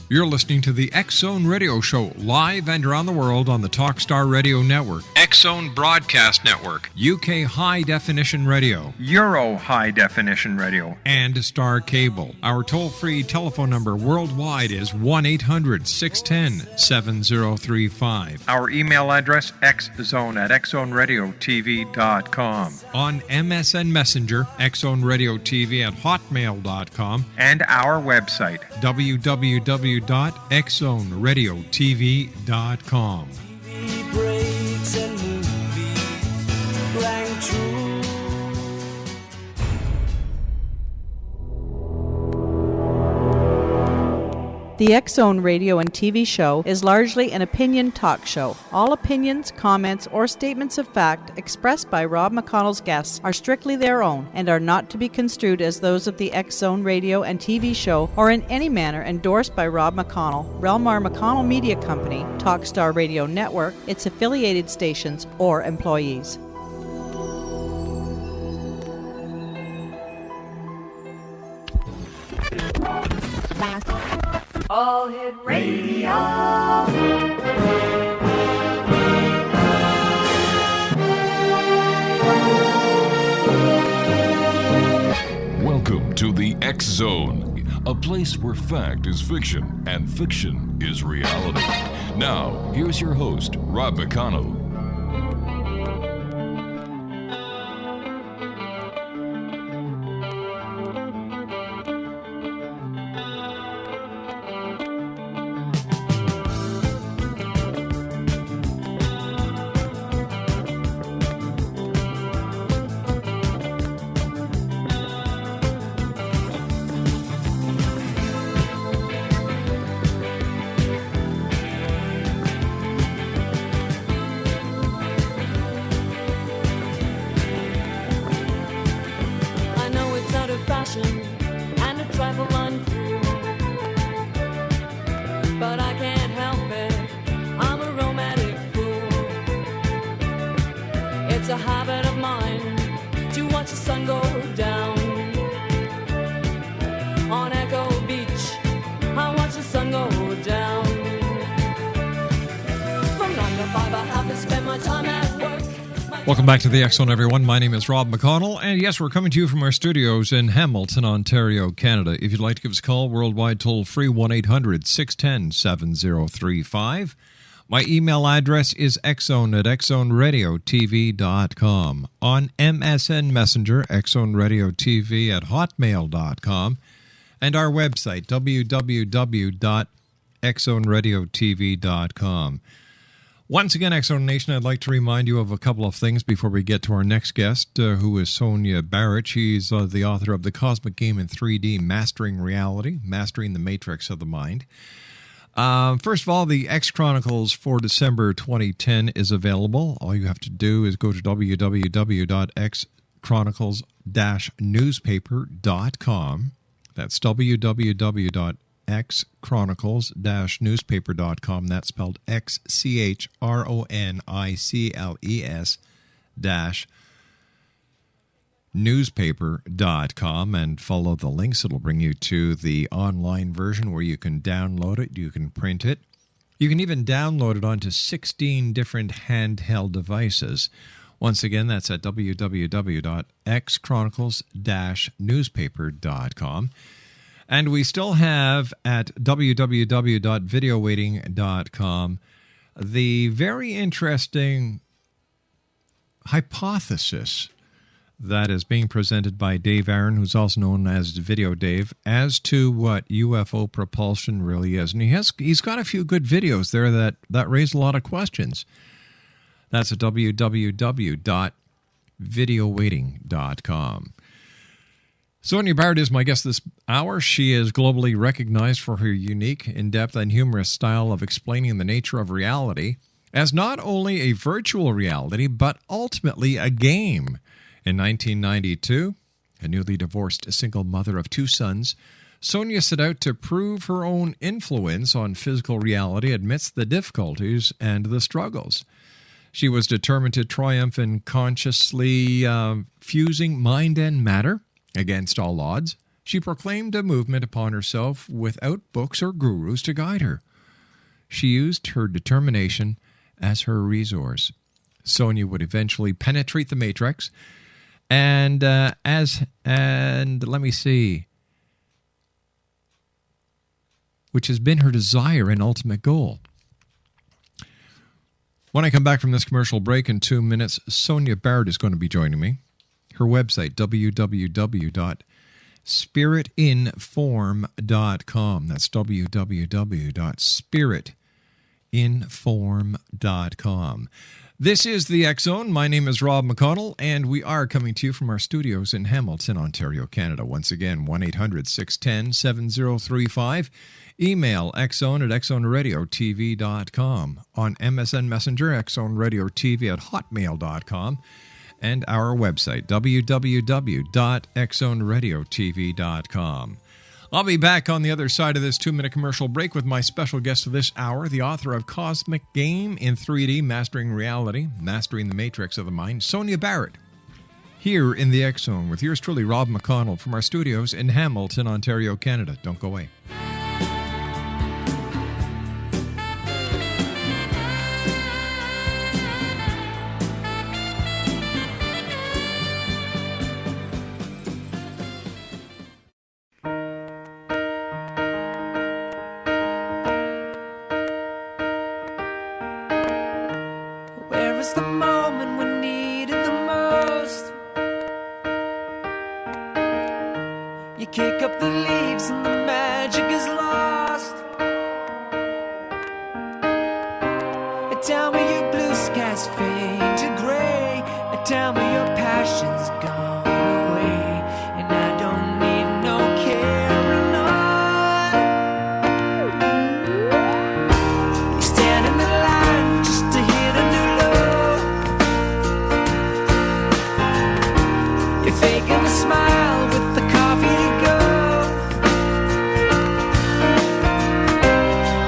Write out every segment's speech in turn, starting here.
You're listening to the X-Zone Radio Show, live and around the world on the Talkstar Radio Network, X-Zone Broadcast Network, UK High Definition Radio, Euro High Definition Radio, and Star Cable. Our toll-free telephone number worldwide is 1-800-610-7035. Our email address, xzone@xzoneradiotv.com. On MSN Messenger, xzoneradiotv@hotmail.com, and our website, www.xzoneradiotv.com. Breaks and movies rang true. The X-Zone radio and TV show is largely an opinion talk show. All opinions, comments, or statements of fact expressed by Rob McConnell's guests are strictly their own and are not to be construed as those of the X-Zone radio and TV show or in any manner endorsed by Rob McConnell, Relmar McConnell Media Company, Talkstar Radio Network, its affiliated stations, or employees. All Hit Radio. Welcome to the X-Zone, a place where fact is fiction and fiction is reality. Now, here's your host, Rob McConnell. Welcome back to the X-Zone, everyone. My name is Rob McConnell, and yes, we're coming to you from our studios in Hamilton, Ontario, Canada. If you'd like to give us a call, worldwide toll-free, 1-800-610-7035. My email address is xzone@xzoneradiotv.com. On MSN Messenger, xzoneradiotv@hotmail.com. And our website, www.xzoneradiotv.com. Once again, X-Zone Nation, I'd like to remind you of a couple of things before we get to our next guest, who is Sonia Barrett. She's the author of The Cosmic Game in 3D, Mastering Reality, Mastering the Matrix of the Mind. First of all, the X Chronicles for December 2010 is available. All you have to do is go to www.xchronicles-newspaper.com. That's www.xchronicles-newspaper.com. That's spelled XCHRONICLES-newspaper.com, and follow the links. It'll bring you to the online version where you can download it, you can print it. You can even download it onto 16 different handheld devices. Once again, that's at www.xchronicles-newspaper.com. And we still have at www.videowaiting.com the very interesting hypothesis that is being presented by Dave Aaron, who's also known as Video Dave, as to what UFO propulsion really is. And he's got a few good videos there that raise a lot of questions. That's at www.videowaiting.com. Sonia Barrett is my guest this hour. She is globally recognized for her unique, in-depth, and humorous style of explaining the nature of reality as not only a virtual reality, but ultimately a game. In 1992, a newly divorced single mother of two sons, Sonia set out to prove her own influence on physical reality amidst the difficulties and the struggles. She was determined to triumph in consciously fusing mind and matter against all odds. She proclaimed a movement upon herself without books or gurus to guide her. She used her determination as her resource. Sonia would eventually penetrate the matrix, and let me see, which has been her desire and ultimate goal. When I come back from this commercial break in 2 minutes, Sonia Barrett is going to be joining me. Her website, www.spiritinform.com. That's www.spiritinform.com. This is the X Zone. My name is Rob McConnell, and we are coming to you from our studios in Hamilton, Ontario, Canada. Once again, 1-800-610-7035. Email xzone@xzoneradiotv.com. On MSN Messenger, xzoneradiotv@hotmail.com. And our website, www.xzoneradiotv.com. I'll be back on the other side of this 2-minute commercial break with my special guest of this hour, the author of Cosmic Game in 3D, Mastering Reality, Mastering the Matrix of the Mind, Sonia Barrett. Here in the X Zone with yours truly, Rob McConnell, from our studios in Hamilton, Ontario, Canada. Don't go away. Where is the moment we need it the most? You kick up the leaves and the magic is lost. Tell me your blue skies fade to gray. Tell me your passion's gone away. And I don't need no carrying on. You stand in the line just to hit a new low. You're faking a smile with the coffee to go.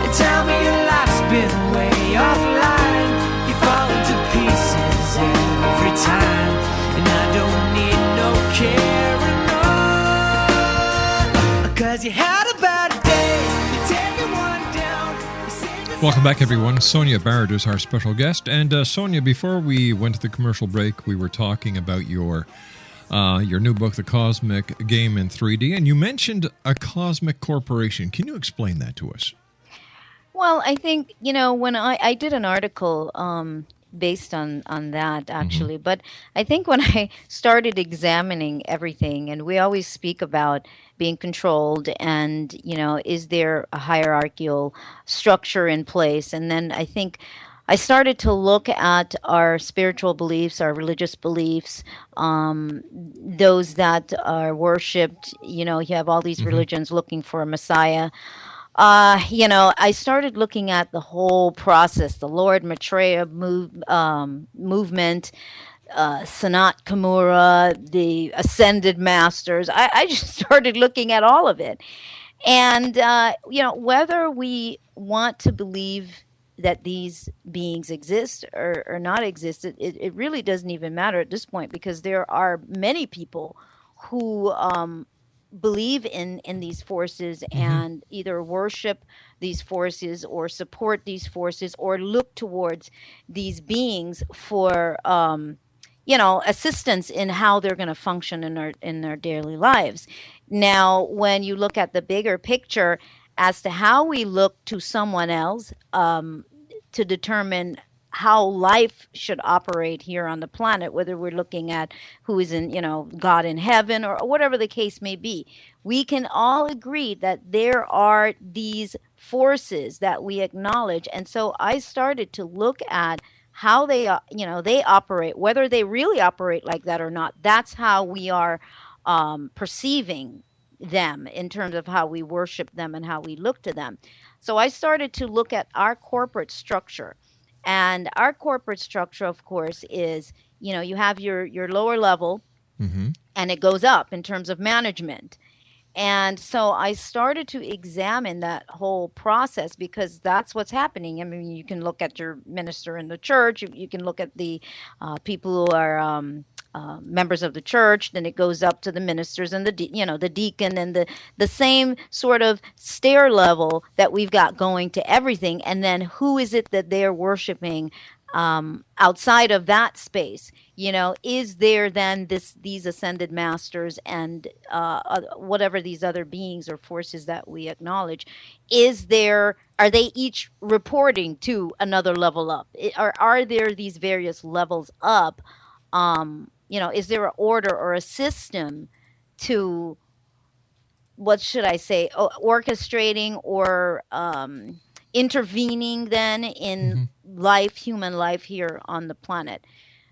And tell me your life's been way offline. You fall into pieces every time. And I don't need no carrying on. 'Cause you had a bad day. You take it one down. You sing the Welcome back, everyone. Sonia Barrett is our special guest. And Sonia, before we went to the commercial break, we were talking about your new book, The Cosmic Game in 3D, and you mentioned a cosmic corporation. Can you explain that to us? Well, I think, when I did an article based on that, actually, but I think when I started examining everything, and we always speak about being controlled and, is there a hierarchical structure in place? And then I think I started to look at our spiritual beliefs, our religious beliefs, those that are worshipped. You have all these religions looking for a Messiah. I started looking at the whole process, the Lord Maitreya movement, Sanat Kumara, the Ascended Masters. I just started looking at all of it. And, whether we want to believe that these beings exist or not exist, it really doesn't even matter at this point, because there are many people who believe in these forces and either worship these forces or support these forces or look towards these beings for assistance in how they're going to function in their daily lives. Now, when you look at the bigger picture as to how we look to someone else to determine how life should operate here on the planet, whether we're looking at who is in, God in heaven or whatever the case may be, we can all agree that there are these forces that we acknowledge. And so I started to look at how they operate, whether they really operate like that or not. That's how we are perceiving them in terms of how we worship them and how we look to them. So I started to look at our corporate structure. And our corporate structure, of course, is, you have your lower level and it goes up in terms of management. And so I started to examine that whole process because that's what's happening. I mean, you can look at your minister in the church. You can look at the people who are members of the church, then it goes up to the ministers and the deacon, and the same sort of stair level that we've got going to everything. And then who is it that they're worshiping outside of that space? Is there then these ascended masters and whatever these other beings or forces that we acknowledge? Are they each reporting to another level up? Are there these various levels up? Is there an order or a system to, what should I say, orchestrating or intervening then in human life here on the planet?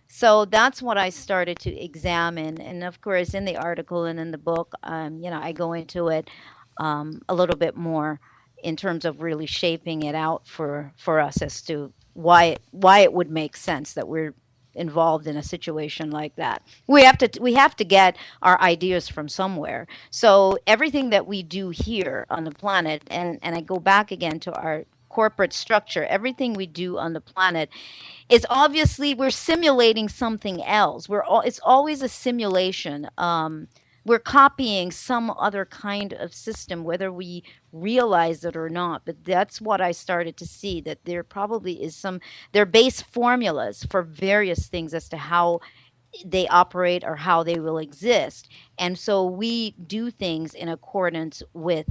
So that's what I started to examine. And of course, in the article and in the book, I go into it a little bit more in terms of really shaping it out for us as to why it would make sense that we're involved in a situation like that. We have to get our ideas from somewhere. So everything that we do here on the planet, and I go back again to our corporate structure, everything we do on the planet is obviously we're simulating something else. It's always a simulation. We're copying some other kind of system, whether we realize it or not. But that's what I started to see, that there probably is there are base formulas for various things as to how they operate or how they will exist. And so we do things in accordance with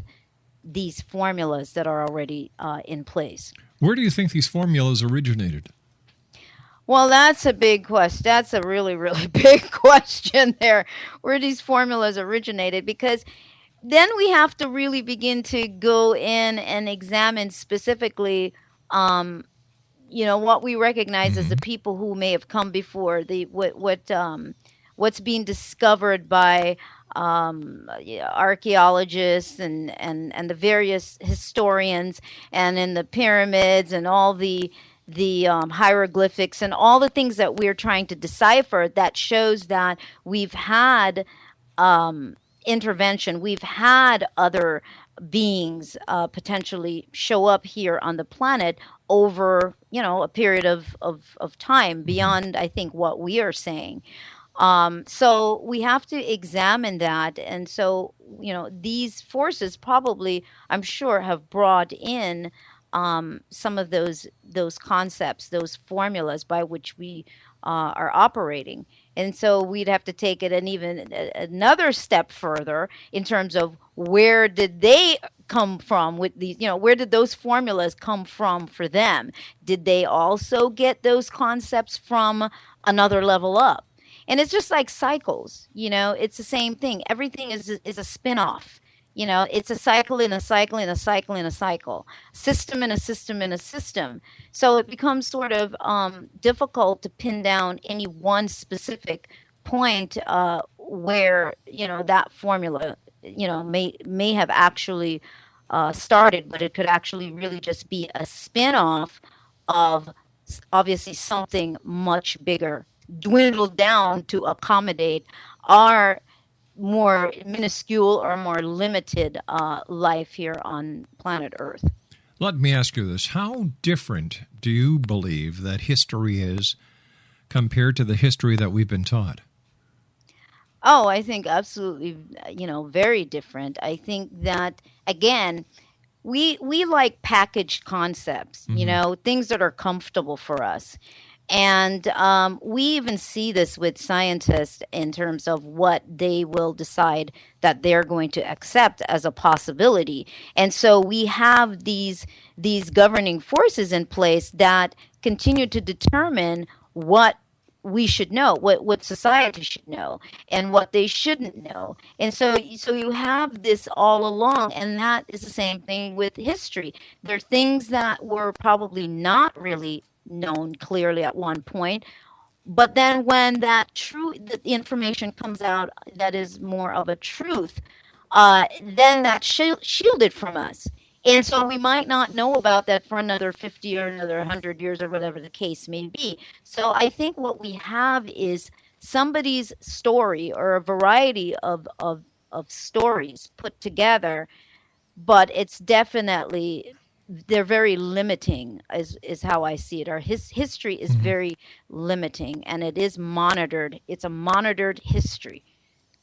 these formulas that are already in place. Where do you think these formulas originated? Well, that's a big question. That's a really, really big question there, where these formulas originated, because then we have to really begin to go in and examine specifically, what we recognize as the people who may have come before, what's being discovered by archaeologists and the various historians, and in the pyramids and all the hieroglyphics and all the things that we're trying to decipher, that shows that we've had intervention. We've had other beings potentially show up here on the planet over, a period of time beyond, I think, what we are saying. So we have to examine that. And so, these forces probably, I'm sure, have brought in some of those concepts, those formulas by which we are operating. And so we'd have to take it another step further in terms of where did they come from with these, where did those formulas come from for them? Did they also get those concepts from another level up? And it's just like cycles, it's the same thing. Everything is a spin-off. It's a cycle in a cycle in a cycle in a cycle, system in a system in a system. So it becomes sort of difficult to pin down any one specific point where, that formula, may have actually started, but it could actually really just be a spin-off of obviously something much bigger, dwindled down to accommodate our more minuscule or more limited life here on planet Earth. Let me ask you this. How different do you believe that history is compared to the history that we've been taught? Oh, I think absolutely, very different. I think that, again, we like packaged concepts, things that are comfortable for us. And we even see this with scientists in terms of what they will decide that they're going to accept as a possibility. And so we have these governing forces in place that continue to determine what we should know, what society should know, and what they shouldn't know. And so you have this all along, and that is the same thing with history. There are things that were probably not really known clearly at one point, but then when the information comes out that is more of a truth, then that's shielded from us. And so we might not know about that for another 50 or another 100 years or whatever the case may be. So I think what we have is somebody's story or a variety of stories put together, but it's definitely they're very limiting, is how I see it. Our history is very limiting, and it is monitored. It's a monitored history.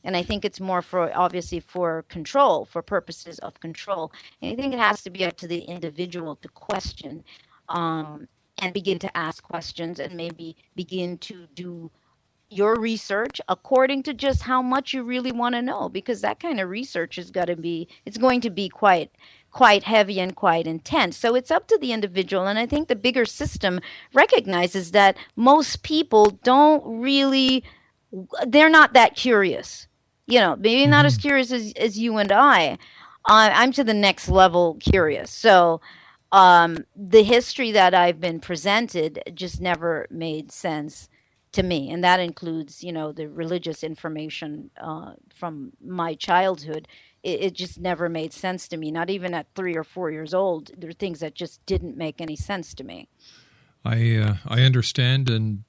And I think it's more obviously for control, for purposes of control. And I think it has to be up to the individual to question, and begin to ask questions, and maybe begin to do your research according to just how much you really want to know, because that kind of research it's going to be quite heavy and quite intense. So it's up to the individual. And I think the bigger system recognizes that most people they're not that curious. Maybe not as curious as you and I. I'm to the next level curious. So the history that I've been presented just never made sense to me. And that includes, the religious information from my childhood. It just never made sense to me. Not even at 3 or 4 years old. There are things that just didn't make any sense to me. I understand and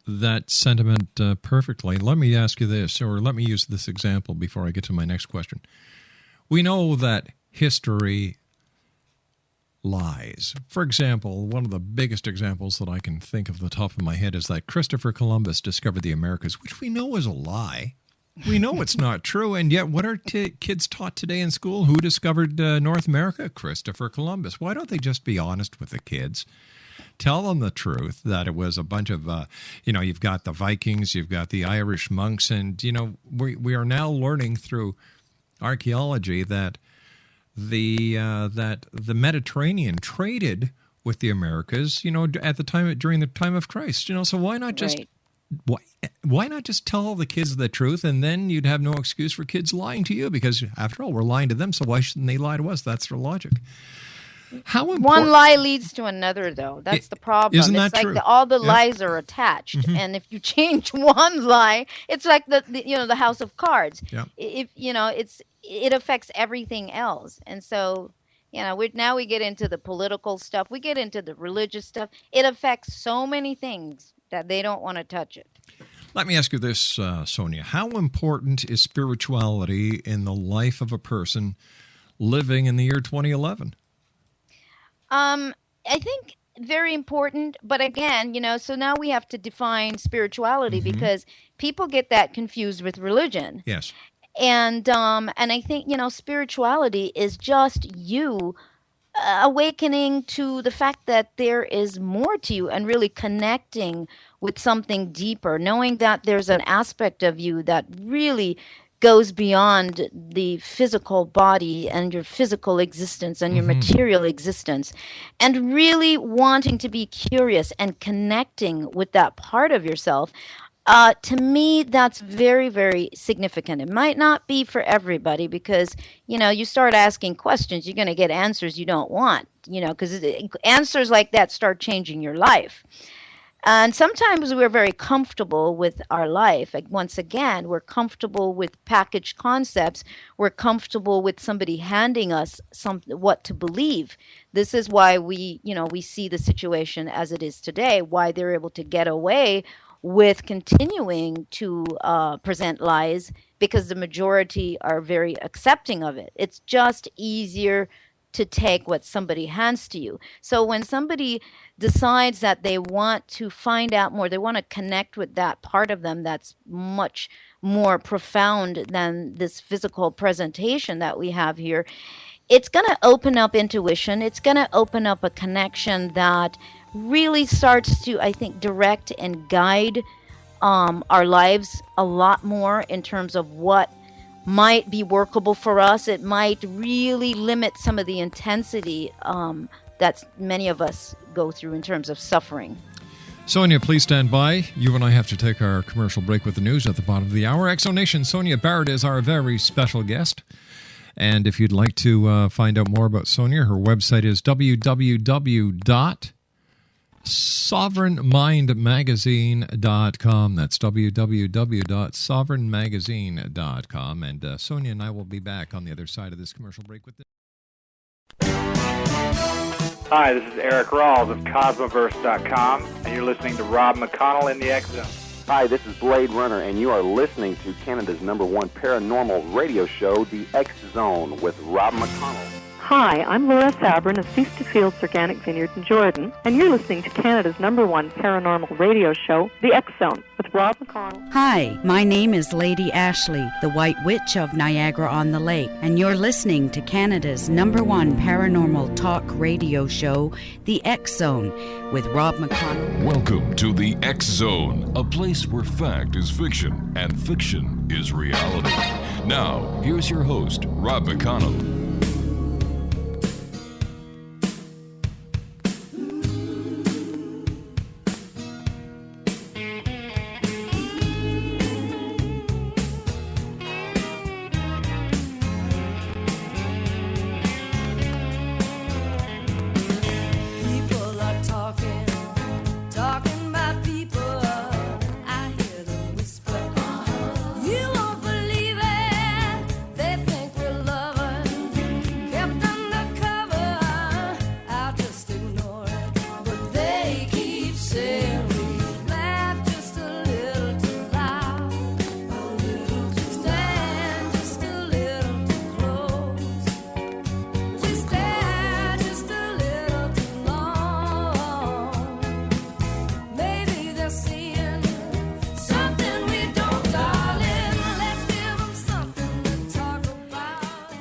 that sentiment perfectly. Let me ask you this, or let me use this example before I get to my next question. We know that history lies. For example, one of the biggest examples that I can think of the top of my head is that Christopher Columbus discovered the Americas, which we know is a lie. We know it's not true, and yet what are kids taught today in school? Who discovered North America? Christopher Columbus. Why don't they just be honest with the kids? Tell them the truth, that it was a bunch of, you've got the Vikings, you've got the Irish monks, and, we are now learning through archaeology that the Mediterranean traded with the Americas, at the time during the time of Christ. So why not just why not just tell the kids the truth, and then you'd have no excuse for kids lying to you, because after all, we're lying to them, so why shouldn't they lie to us? That's their logic. One lie leads to another, though. That's the problem. Isn't that it's true? Like all the lies are attached, and if you change one lie, it's like the house of cards. Yeah. It affects everything else, and so we get into the political stuff, we get into the religious stuff. It affects so many things that they don't want to touch it. Let me ask you this, Sonia. How important is spirituality in the life of a person living in the year 2011? I think very important, but again, so now we have to define spirituality, because people get that confused with religion. Yes. And I think, spirituality is just you awakening to the fact that there is more to you, and really connecting with something deeper, knowing that there's an aspect of you that really goes beyond the physical body and your physical existence and your material existence, and really wanting to be curious and connecting with that part of yourself. To me, that's very, very significant. It might not be for everybody, because, you start asking questions, you're going to get answers you don't want, because answers like that start changing your life. And sometimes we're very comfortable with our life. Like, once again, we're comfortable with packaged concepts. We're comfortable with somebody handing us what to believe. This is why we see the situation as it is today, why they're able to get away with continuing to present lies, because the majority are very accepting of it. It's just easier to take what somebody hands to you. So when somebody decides that they want to find out more, they want to connect with that part of them that's much more profound than this physical presentation that we have here, it's going to open up intuition. It's going to open up a connection that really starts to, I think, direct and guide our lives a lot more in terms of what might be workable for us. It might really limit some of the intensity that many of us go through in terms of suffering. Sonia, please stand by. You and I have to take our commercial break with the news at the bottom of the hour. Exonation, Sonia Barrett is our very special guest. And if you'd like to find out more about Sonia, her website is www.sovereignmindmagazine.com. That's www.sovereignmagazine.com. And Sonia and I will be back on the other side of this commercial break with this. Hi, this is Eric Rawls of Cosmoverse.com, and you're listening to Rob McConnell in the X Zone. Hi, this is Blade Runner, and you are listening to Canada's #1 paranormal radio show, The X Zone, with Rob McConnell. Hi, I'm Laura Sabrin of Feast to Fields Organic Vineyard in Jordan, and you're listening to Canada's #1 paranormal radio show, The X Zone, with Rob McConnell. Hi, my name is Lady Ashley, the White Witch of Niagara-on-the-Lake, and you're listening to Canada's #1 paranormal talk radio show, The X Zone, with Rob McConnell. Welcome to the X Zone, a place where fact is fiction and fiction is reality. Now, here's your host, Rob McConnell.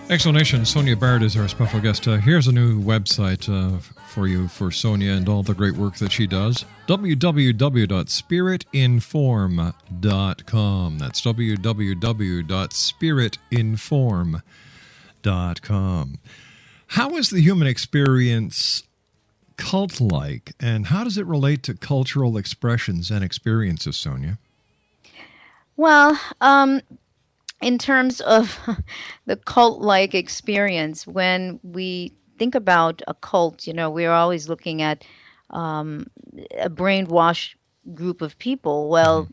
Explanation, Sonia Barrett is our special guest. Here's a new website for you for Sonia and all the great work that she does. www.spiritinform.com. That's www.spiritinform.com. How is the human experience cult-like, and how does it relate to cultural expressions and experiences, Sonia? Well, in terms of the cult-like experience, when we think about a cult, we're always looking at a brainwashed group of people. Well,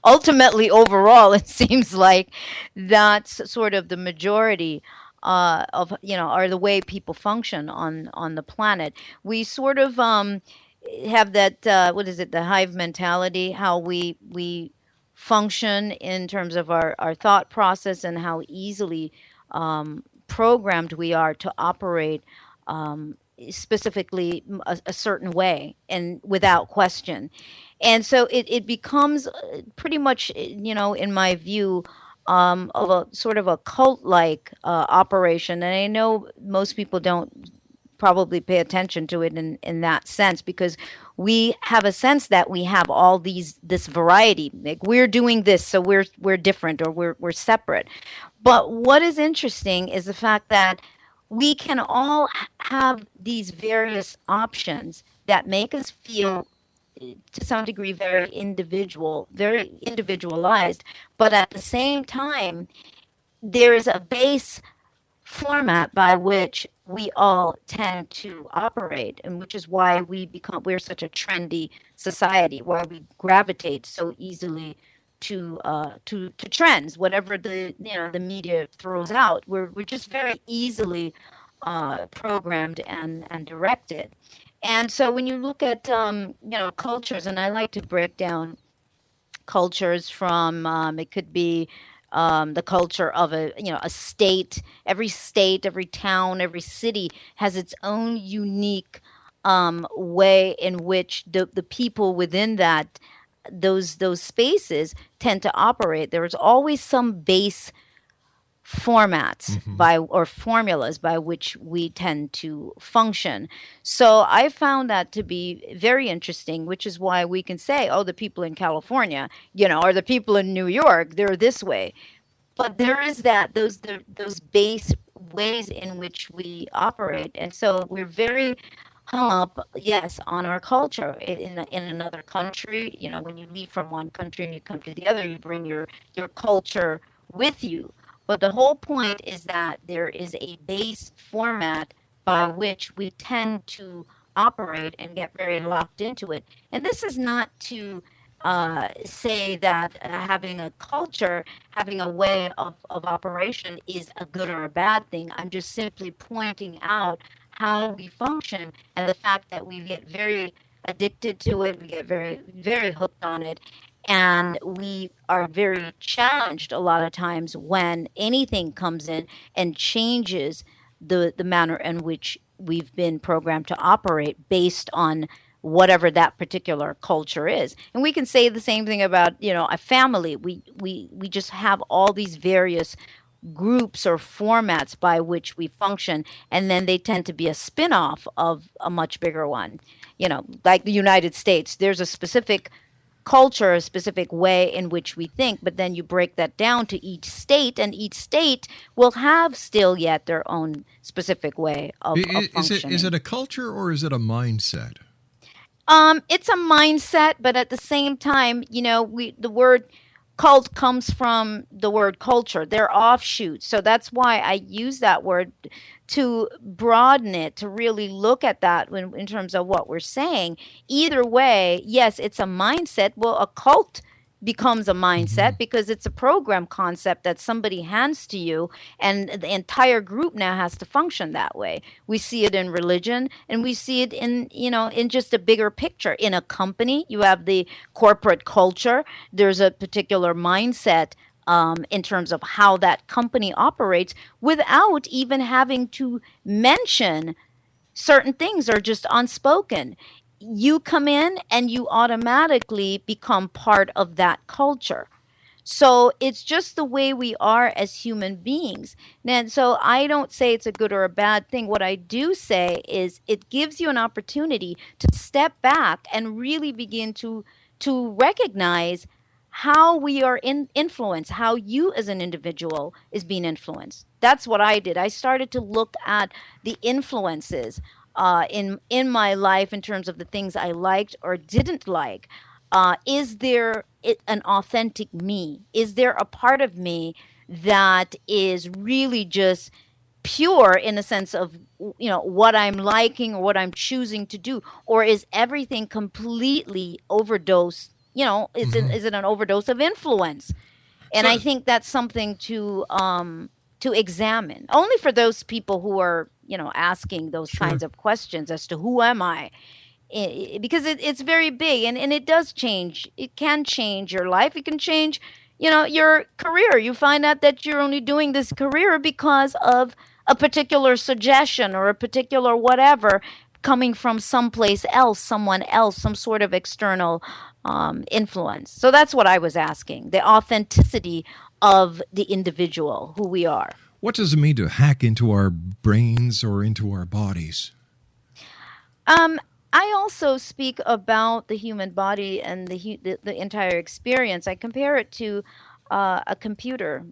ultimately, overall, it seems like that's sort of the majority of, are the way people function on the planet. We sort of have that, the hive mentality, how we function in terms of our thought process and how easily programmed we are to operate specifically a certain way and without question. And so it becomes pretty much, in my view, of a sort of a cult-like operation. And I know most people don't probably pay attention to it in that sense, because we have a sense that we have all this variety. Like, we're doing this, so we're different, or we're separate. But what is interesting is the fact that we can all have these various options that make us feel, to some degree, very individualized. But at the same time, there is a base format by which we all tend to operate, and which is why we're such a trendy society, why we gravitate so easily to trends, whatever the media throws out. We're just very easily programmed and directed. And so when you look at cultures, and I like to break down cultures from it could be the culture of a state. Every state, every town, every city has its own unique way in which the people within those spaces tend to operate. There's always some base formats or formulas by which we tend to function. So I found that to be very interesting, which is why we can say, oh, the people in California, or the people in New York, they're this way. But there is those base ways in which we operate. And so we're very hung up, yes, on our culture. In another country, when you leave from one country and you come to the other, you bring your culture with you. But the whole point is that there is a base format by which we tend to operate and get very locked into it. And this is not to say that having a culture, having a way of operation is a good or a bad thing. I'm just simply pointing out how we function and the fact that we get very addicted to it, we get very, very hooked on it. And we are very challenged a lot of times when anything comes in and changes the manner in which we've been programmed to operate based on whatever that particular culture is. And we can say the same thing about, a family. We just have all these various groups or formats by which we function, and then they tend to be a spin-off of a much bigger one. Like the United States, there's a specific culture, a specific way in which we think, but then you break that down to each state, and each state will have still yet their own specific way of functioning. Is it a culture or is it a mindset? It's a mindset, but at the same time, the word cult comes from the word culture. They're offshoots. So that's why I use that word to broaden it, to really look at that in terms of what we're saying. Either way, yes, it's a mindset. Well, a cult becomes a mindset because it's a program concept that somebody hands to you, and the entire group now has to function that way. We see it in religion, and we see it in just a bigger picture. In a company, you have the corporate culture. There's a particular mindset in terms of how that company operates without even having to mention certain things are just unspoken. You come in and you automatically become part of that culture. So it's just the way we are as human beings. And so I don't say it's a good or a bad thing. What I do say is it gives you an opportunity to step back and really begin to recognize how we are influenced, how you as an individual is being influenced. That's what I did. I started to look at the influences in my life in terms of the things I liked or didn't like. Is there an authentic me? Is there a part of me that is really just pure in the sense of what I'm liking or what I'm choosing to do, or is everything completely overdosed? Is it an overdose of influence? And I think that's something to examine. Only for those people who are asking those kinds of questions as to who am I, because it's very big, and it does change. It can change your life. It can change your career. You find out that you're only doing this career because of a particular suggestion or a particular whatever coming from someplace else, someone else, some sort of external influence. So that's what I was asking, the authenticity of the individual, who we are. What does it mean to hack into our brains or into our bodies? I also speak about the human body and the entire experience. I compare it to a computer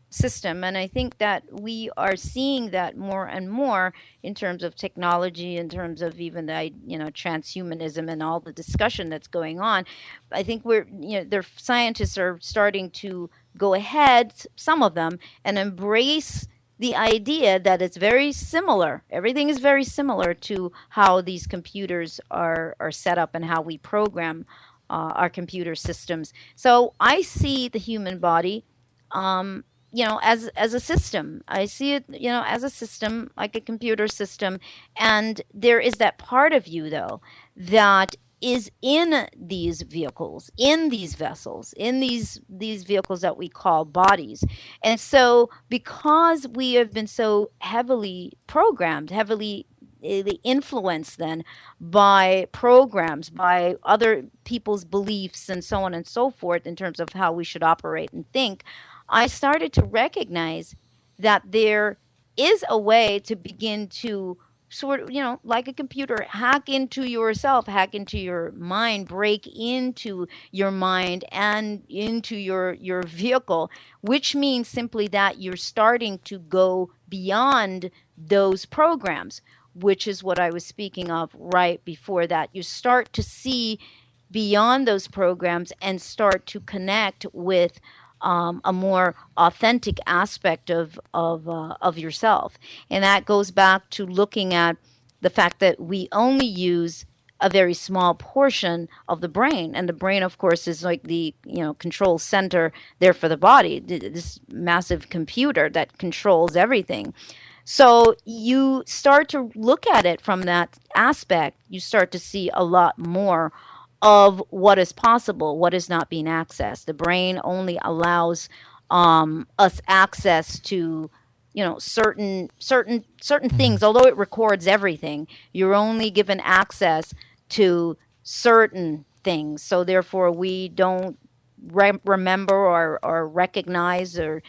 system, and I think that we are seeing that more and more in terms of technology, in terms of even the transhumanism and all the discussion that's going on. I think their scientists are starting to go ahead, some of them, and embrace the idea that it's very similar. Everything is very similar to how these computers are set up and how we program our computer systems. So I see the human body, as a system. I see it, as a system, like a computer system. And there is that part of you, though, that is in these vehicles, in these vessels, in these vehicles that we call bodies. And so because we have been so heavily programmed, heavily influenced then by programs, by other people's beliefs and so on and so forth in terms of how we should operate and think, I started to recognize that there is a way to begin to sort of, like a computer, hack into yourself, hack into your mind, break into your mind and into your vehicle, which means simply that you're starting to go beyond those programs, which is what I was speaking of right before that. You start to see beyond those programs and start to connect with a more authentic aspect of yourself. And that goes back to looking at the fact that we only use a very small portion of the brain. And the brain, of course, is like the control center there for the body, this massive computer that controls everything. So you start to look at it from that aspect. You start to see a lot more of what is possible, what is not being accessed. The brain only allows us access to certain things. Although it records everything, you're only given access to certain things. So therefore, we don't remember or recognize or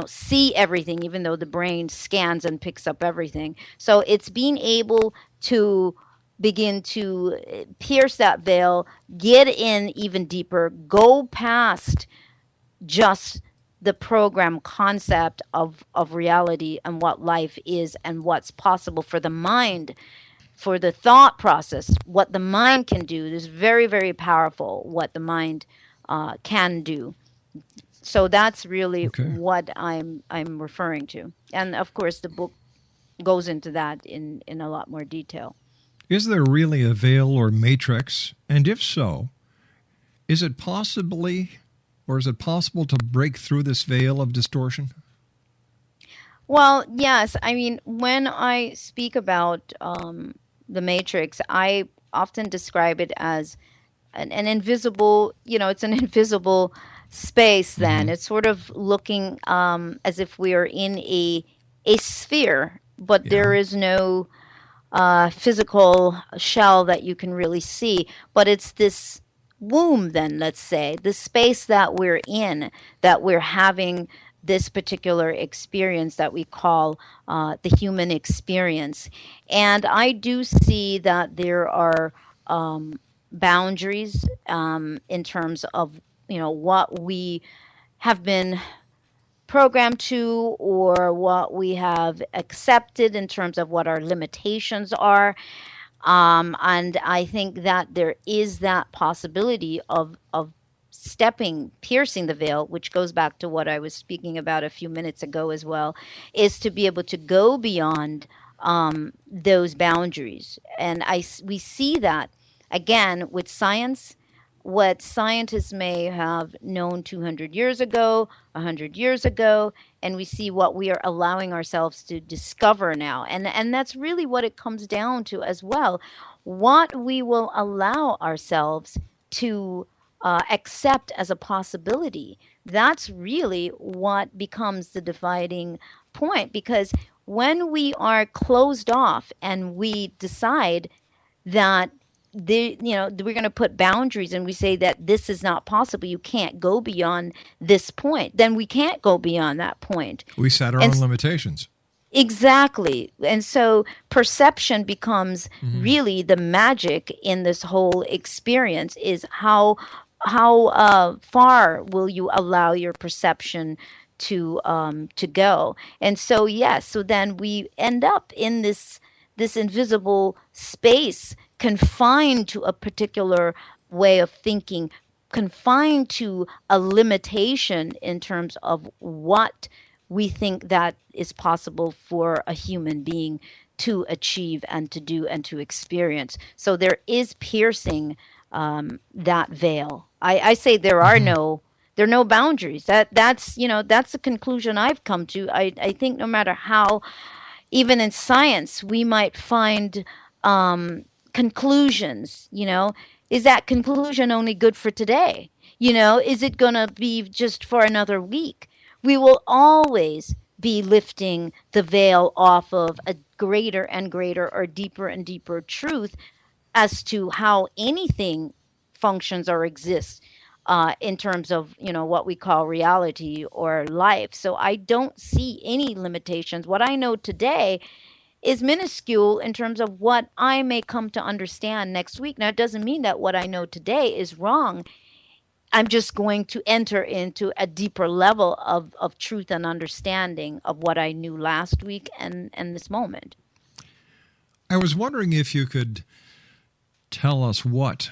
see everything, even though the brain scans and picks up everything. So it's being able to begin to pierce that veil, get in even deeper, go past just the program concept of reality and what life is and what's possible for the mind, for the thought process, what the mind can do. Is very, very powerful what the mind can do. So that's really what I'm referring to. And of course, the book goes into that in a lot more detail. Is there really a veil or matrix? And if so, is it possible to break through this veil of distortion? Well, yes. I mean, when I speak about the matrix, I often describe it as an invisible, it's an invisible space then. It's sort of looking as if we are in a sphere, but there is no physical shell that you can really see. But it's this womb then, let's say, the space that we're in, that we're having this particular experience that we call the human experience. And I do see that there are boundaries in terms of what we have been programmed to or what we have accepted in terms of what our limitations are. And I think that there is that possibility of piercing the veil, which goes back to what I was speaking about a few minutes ago as well, is to be able to go beyond those boundaries. And we see that, again, with science. What scientists may have known 200 years ago, 100 years ago, and we see what we are allowing ourselves to discover now. And that's really what it comes down to as well. What we will allow ourselves to accept as a possibility. That's really what becomes the dividing point. Because when we are closed off and we decide that we're going to put boundaries and we say that this is not possible, you can't go beyond this point, then we can't go beyond that point. We set our own limitations. Exactly. And so perception becomes really the magic in this whole experience, is how far will you allow your perception to go. And so so then we end up in this invisible space, confined to a particular way of thinking, confined to a limitation in terms of what we think that is possible for a human being to achieve and to do and to experience. So there is piercing that veil. I say there are no boundaries. That's the conclusion I've come to. I think no matter how, even in science, we might find conclusions. Is that conclusion only good for today? Is it going to be just for another week? We will always be lifting the veil off of a greater and greater or deeper and deeper truth as to how anything functions or exists in terms of, what we call reality or life. So I don't see any limitations. What I know today is minuscule in terms of what I may come to understand next week. Now, it doesn't mean that what I know today is wrong. I'm just going to enter into a deeper level of truth and understanding of what I knew last week and this moment. I was wondering if you could tell us what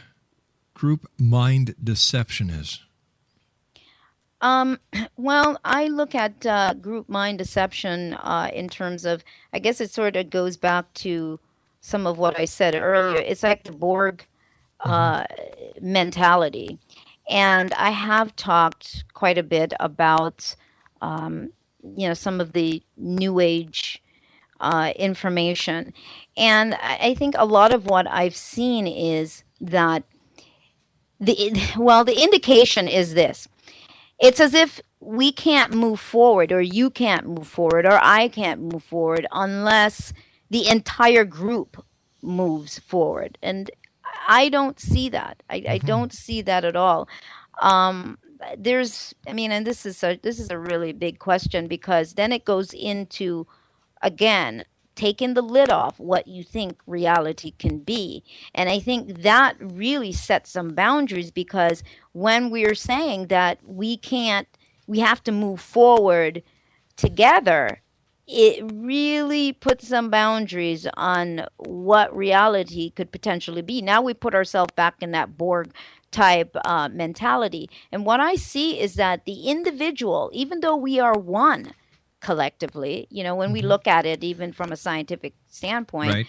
group mind deception is. Well, I look at group mind deception in terms of, I guess it sort of goes back to some of what I said earlier. It's like the Borg mentality. And I have talked quite a bit about, some of the New Age information. And I think a lot of what I've seen is that the indication is this. It's as if we can't move forward, or you can't move forward, or I can't move forward unless the entire group moves forward. And I don't see that. I don't see that at all. And this is a really big question, because then it goes into, again, taking the lid off what you think reality can be. And I think that really sets some boundaries, because when we're saying that we have to move forward together, it really puts some boundaries on what reality could potentially be. Now we put ourselves back in that Borg type mentality. And what I see is that the individual, even though we are one collectively, when we look at it, even from a scientific standpoint, Right.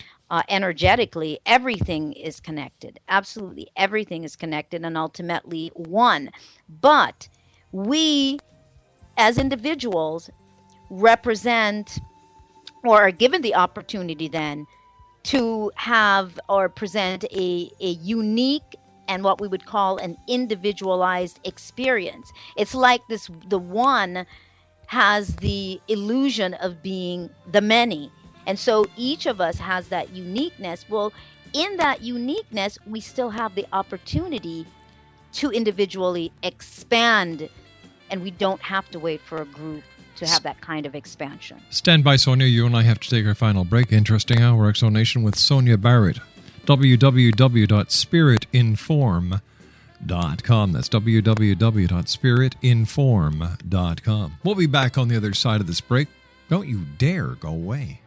Energetically, everything is connected. Absolutely everything is connected and ultimately one. But we, as individuals, represent, or are given the opportunity then to have or present a unique and what we would call an individualized experience. It's like the one has the illusion of being the many. And so each of us has that uniqueness. Well, in that uniqueness, we still have the opportunity to individually expand, and we don't have to wait for a group to have that kind of expansion. Stand by, Sonia. You and I have to take our final break. Interesting Hour, Exonation with Sonia Barrett. www.spiritinform.com. That's www.spiritinform.com. We'll be back on the other side of this break. Don't you dare go away.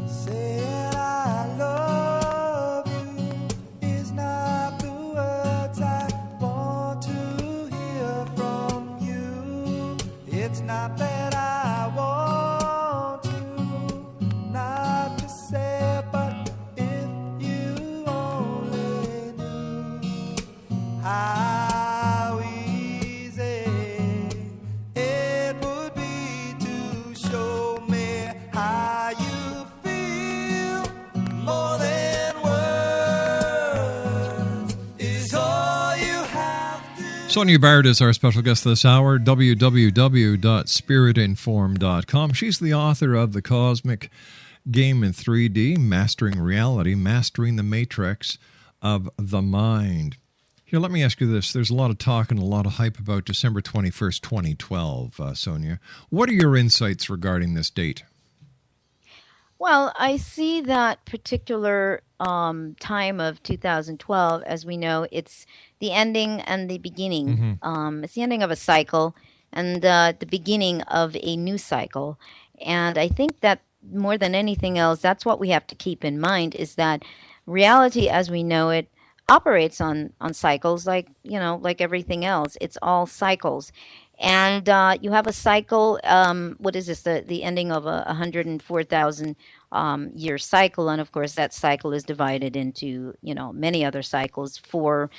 Saying I love you is not the words I want to hear from you. It's not that I want to not to say, but if you only knew how easy it would be to show me how you feel. More than words is all you have to. Sonia Barrett is our special guest this hour. www.spiritinform.com. She's the author of The Cosmic Game in 3D, Mastering Reality, Mastering the Matrix of the Mind. Here, let me ask you this. There's a lot of talk and a lot of hype about December 21st, 2012, Sonia. What are your insights regarding this date? Well, I see that particular time of 2012, as we know, it's the ending and the beginning. It's the ending of a cycle and the beginning of a new cycle. And I think that more than anything else, that's what we have to keep in mind, is that reality as we know it operates on cycles, like everything else. It's all cycles. And you have a cycle, what is this, the ending of a 104,000 year cycle. And of course, that cycle is divided into, many other cycles, four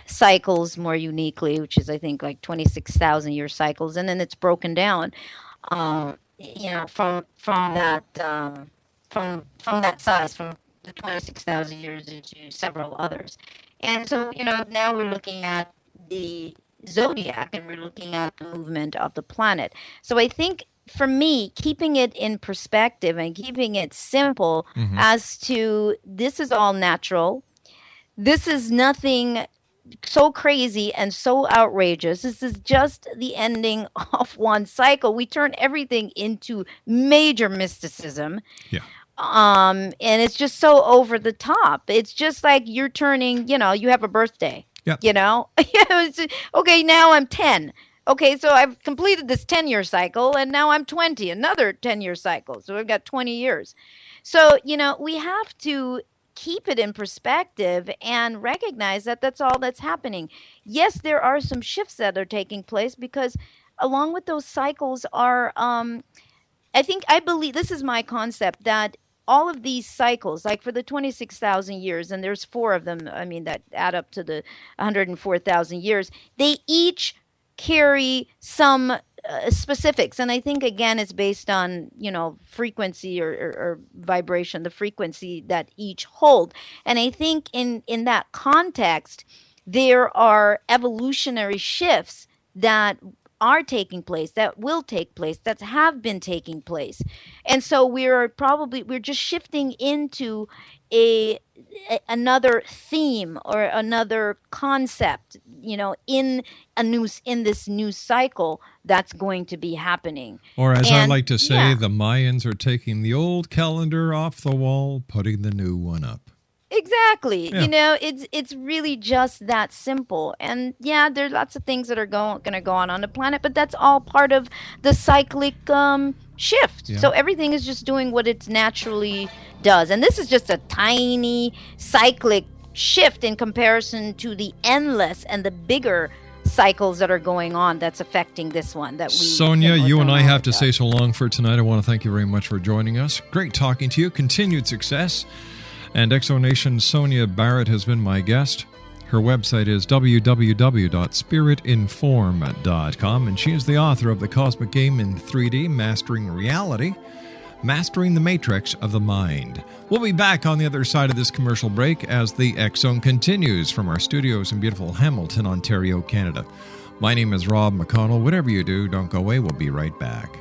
cycles more uniquely, which is, I think, like 26,000 year cycles. And then it's broken down, from that, from that size, from the 26,000 years into several others. And so, now we're looking at the zodiac and we're looking at the movement of the planet. So I think for me, keeping it in perspective and keeping it simple as to this is all natural. This is nothing so crazy and so outrageous. This is just the ending of one cycle. We turn everything into major mysticism. Yeah. And it's just so over the top. It's just like you're turning, you have a birthday. Yep. Okay, now I'm 10. Okay, so I've completed this 10-year cycle, and now I'm 20, another 10-year cycle. So I've got 20 years. So, we have to keep it in perspective and recognize that that's all that's happening. Yes, there are some shifts that are taking place, because along with those cycles are, I believe, this is my concept, that all of these cycles, like for the 26,000 years, and there's 4 of them, I mean, that add up to the 104,000 years, they each carry some specifics. And I think, again, it's based on, frequency or vibration, the frequency that each hold. And I think in that context, there are evolutionary shifts that are taking place, that will take place, that have been taking place. And so we're just shifting into another theme or another concept, in this new cycle that's going to be happening. Or as I like to say, the Mayans are taking the old calendar off the wall, putting the new one up. Exactly. Yeah. It's really just that simple. And there's lots of things that are going to go on the planet, but that's all part of the cyclic shift. Yeah. So everything is just doing what it naturally does. And this is just a tiny cyclic shift in comparison to the endless and the bigger cycles that are going on that's affecting this one. Sonia, you and I have to say so long for tonight. I want to thank you very much for joining us. Great talking to you. Continued success. And Exonation Sonia Barrett has been my guest. Her website is www.spiritinform.com, and she is the author of The Cosmic Game in 3D, Mastering Reality, Mastering the Matrix of the Mind. We'll be back on the other side of this commercial break as the X Zone continues from our studios in beautiful Hamilton, Ontario, Canada. My name is Rob McConnell. Whatever you do, don't go away. We'll be right back.